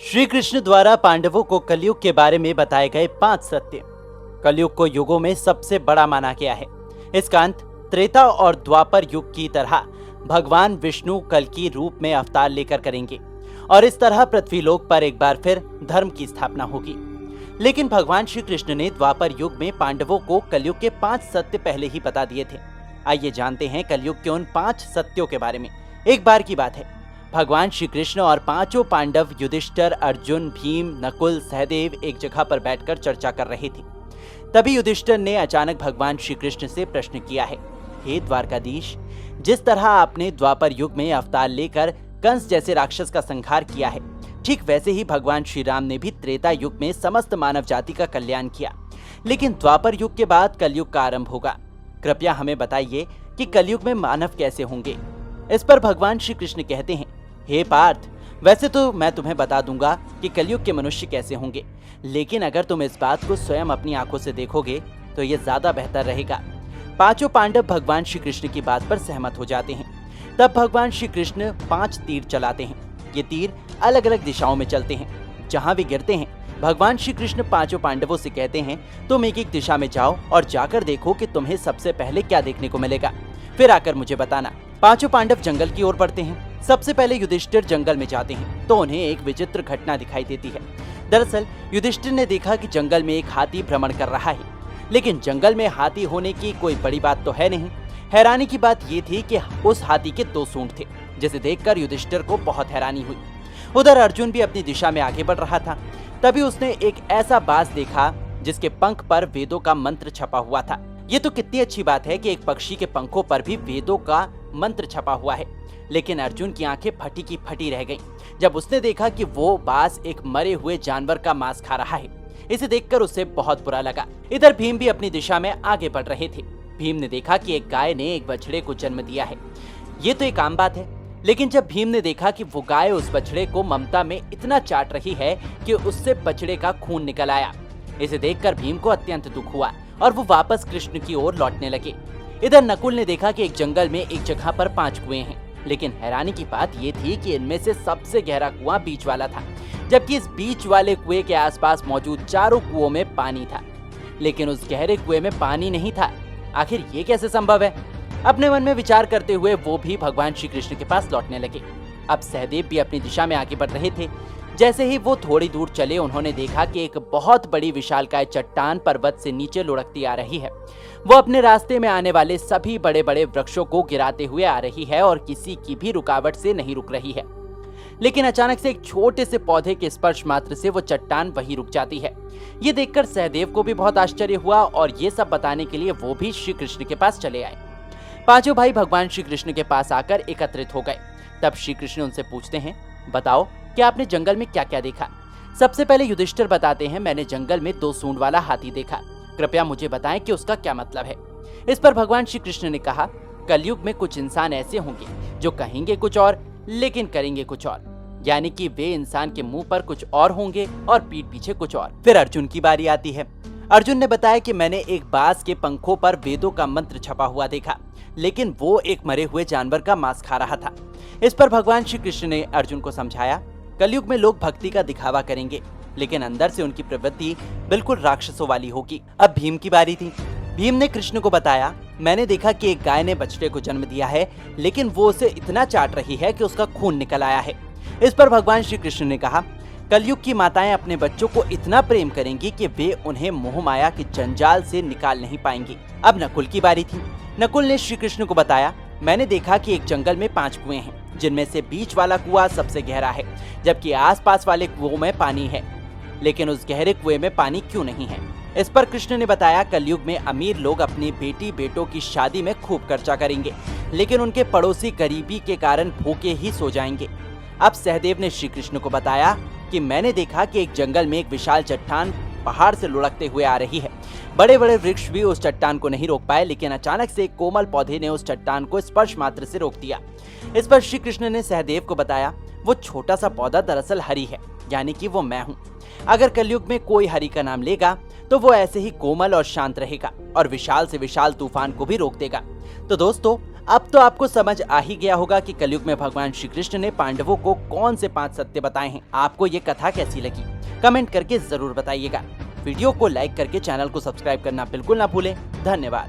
श्री कृष्ण द्वारा पांडवों को कलयुग के बारे में बताए गए 5 सत्य। कलयुग को युगों में सबसे बड़ा माना गया है। इसका अंत त्रेता और द्वापर युग की तरह भगवान विष्णु कल की रूप में अवतार लेकर करेंगे और इस तरह पृथ्वीलोक पर एक बार फिर धर्म की स्थापना होगी। लेकिन भगवान श्री कृष्ण ने द्वापर युग में पांडवों को कलयुग के 5 सत्य पहले ही बता दिए थे। आइए जानते हैं कलयुग के उन 5 सत्यों के बारे में। एक बार की बात है, भगवान श्री कृष्ण और पांचों पांडव युधिष्ठिर, अर्जुन, भीम, नकुल, सहदेव एक जगह पर बैठकर चर्चा कर रहे थे। तभी युधिष्ठिर ने अचानक भगवान श्री कृष्ण से प्रश्न किया है, हे द्वारकाधीश, जिस तरह आपने द्वापर युग में अवतार लेकर कंस जैसे राक्षस का संहार किया है, ठीक वैसे ही भगवान श्री राम ने भी त्रेता युग में समस्त मानव जाति का कल्याण किया। लेकिन द्वापर युग के बाद कलयुग का आरंभ होगा। कृपया हमें बताइए कि कलयुग में मानव कैसे होंगे। इस पर भगवान श्री कृष्ण कहते हैं, हे पार्थ, वैसे तो मैं तुम्हें बता दूंगा कि कलयुग के मनुष्य कैसे होंगे, लेकिन अगर तुम इस बात को स्वयं अपनी आंखों से देखोगे तो ये ज्यादा बेहतर रहेगा। पांचों पांडव भगवान श्री कृष्ण की बात पर सहमत हो जाते हैं। तब भगवान श्री कृष्ण 5 तीर चलाते हैं। ये तीर अलग अलग दिशाओं में चलते हैं। जहां भी गिरते हैं, भगवान श्री कृष्ण पांचों पांडवों से कहते हैं, तुम एक एक दिशा में जाओ और जाकर देखो कि तुम्हें सबसे पहले क्या देखने को मिलेगा, फिर आकर मुझे बताना। पांचों पांडव जंगल की ओर बढ़ते हैं। सबसे पहले युधिष्ठिर जंगल में जाते हैं तो उन्हें एक विचित्र घटना दिखाई देती है। दरअसल युधिष्ठिर ने देखा कि जंगल में एक हाथी भ्रमण कर रहा है, लेकिन जंगल में हाथी होने की कोई बड़ी बात तो है नहीं। हैरानी की बात ये थी कि उस हाथी के 2 सूंड थे, जिसे देखकर युधिष्ठिर को बहुत हैरानी हुई। उधर अर्जुन भी अपनी दिशा में आगे बढ़ रहा था। तभी उसने एक ऐसा बाज देखा जिसके पंख पर वेदों का मंत्र छपा हुआ था। ये तो कितनी अच्छी बात है कि एक पक्षी के पंखों पर भी वेदों का मंत्र छपा हुआ है। लेकिन अर्जुन की आंखें फटी की फटी रह गईं जब उसने देखा कि वो बाज एक मरे हुए जानवर का मांस खा रहा है। इसे देखकर उसे बहुत बुरा लगा। इधर भीम भी अपनी दिशा में आगे बढ़ रहे थे। भीम ने देखा कि एक गाय ने एक बछड़े को जन्म दिया है। ये तो एक आम बात है, लेकिन जब भीम ने देखा कि वो गाय उस बछड़े को ममता में इतना चाट रही है कि उससे बछड़े का खून निकल आया, इसे देखकर भीम को अत्यंत दुख हुआ और वो वापस कृष्ण की ओर लौटने लगे। इधर नकुल ने देखा कि एक जंगल में एक जगह पर 5 कुएं हैं, लेकिन हैरानी की बात ये थी कि इनमें से सबसे गहरा कुआं बीच वाला था, जबकि इस बीच वाले कुएं के आसपास मौजूद चारों कुओं में पानी था, लेकिन उस गहरे कुएं में पानी नहीं था। आखिर ये कैसे संभव है? अपने मन में विचार करते हुए वो भी भगवान श्री कृष्ण के पास लौटने लगे। अब सहदेव भी अपनी दिशा में आगे बढ़ रहे थे। जैसे ही वो थोड़ी दूर चले, उन्होंने देखा कि एक बहुत बड़ी विशालकाय चट्टान पर्वत से नीचे लुढ़कती आ रही है। वो अपने रास्ते में आने वाले सभी बड़े बड़े वृक्षों को गिराते हुए आ रही है और किसी की भी रुकावट से नहीं रुक रही है। लेकिन अचानक से एक छोटे से पौधे के स्पर्श मात्र से वो चट्टान वहीं रुक जाती है। ये देखकर सहदेव को भी बहुत आश्चर्य हुआ और ये सब बताने के लिए वो भी श्री कृष्ण के पास चले आए। पांचों भाई भगवान श्री कृष्ण के पास आकर एकत्रित हो गए। तब श्री कृष्ण उनसे पूछते हैं, बताओ कि आपने जंगल में क्या क्या देखा। सबसे पहले युधिष्ठिर बताते हैं, मैंने जंगल में 2 सूंड वाला हाथी देखा। कृपया मुझे बताएं कि उसका क्या मतलब है। इस पर भगवान श्री कृष्ण ने कहा, कलयुग में कुछ इंसान ऐसे होंगे जो कहेंगे कुछ और लेकिन करेंगे कुछ और, यानी कि वे इंसान के मुंह पर कुछ और होंगे और पीठ पीछे कुछ और। फिर अर्जुन की बारी आती है। अर्जुन ने बताया कि मैंने एक बाज के पंखों पर वेदों का मंत्र छपा हुआ देखा, लेकिन वो एक मरे हुए जानवर का मांस खा रहा था। इस पर भगवान श्री कृष्ण ने अर्जुन को समझाया, कलयुग में लोग भक्ति का दिखावा करेंगे, लेकिन अंदर से उनकी प्रवृत्ति बिल्कुल राक्षसों वाली होगी। अब भीम की बारी थी। भीम ने कृष्ण को बताया, मैंने देखा कि एक गाय ने बछड़े को जन्म दिया है, लेकिन वो उसे इतना चाट रही है कि उसका खून निकल आया है। इस पर भगवान श्री कृष्ण ने कहा, कलयुग की माताएं अपने बच्चों को इतना प्रेम करेंगी कि वे उन्हें मोह माया के जंजाल से निकाल नहीं पाएंगी। अब नकुल की बारी थी। नकुल ने श्री कृष्ण को बताया, मैंने देखा कि एक जंगल में 5 कुएं हैं, जिनमें से बीच वाला कुआं सबसे गहरा है, जबकि आसपास वाले कुओं में पानी है, लेकिन उस गहरे कुएं में पानी क्यों नहीं है। इस पर कृष्ण ने बताया, कलयुग में अमीर लोग अपनी बेटी बेटों की शादी में खूब खर्चा करेंगे, लेकिन उनके पड़ोसी गरीबी के कारण भूखे ही सो जाएंगे। अब सहदेव ने श्री कृष्ण को बताया कि मैंने देखा कि एक जंगल में एक विशाल चट्टान पहाड़ से लुढ़कते हुए आ रही है। बड़े बड़े वृक्ष भी उस चट्टान को नहीं रोक पाए, लेकिन अचानक से एक कोमल पौधे ने उस चट्टान को स्पर्श मात्र से रोक दिया। इस पर श्री कृष्ण ने सहदेव को बताया, वो छोटा सा पौधा दरअसल हरि है, यानी कि वो मैं हूँ। अगर कलयुग में कोई हरि का नाम लेगा तो वो ऐसे ही कोमल और शांत रहेगा और विशाल से विशाल तूफान को भी रोक देगा। तो दोस्तों, अब तो आपको समझ आ ही गया होगा कि कलयुग में भगवान श्री कृष्ण ने पांडवों को कौन से 5 सत्य बताए हैं। आपको ये कथा कैसी लगी कमेंट करके जरूर बताइएगा। वीडियो को लाइक करके चैनल को सब्सक्राइब करना बिल्कुल ना भूलें। धन्यवाद।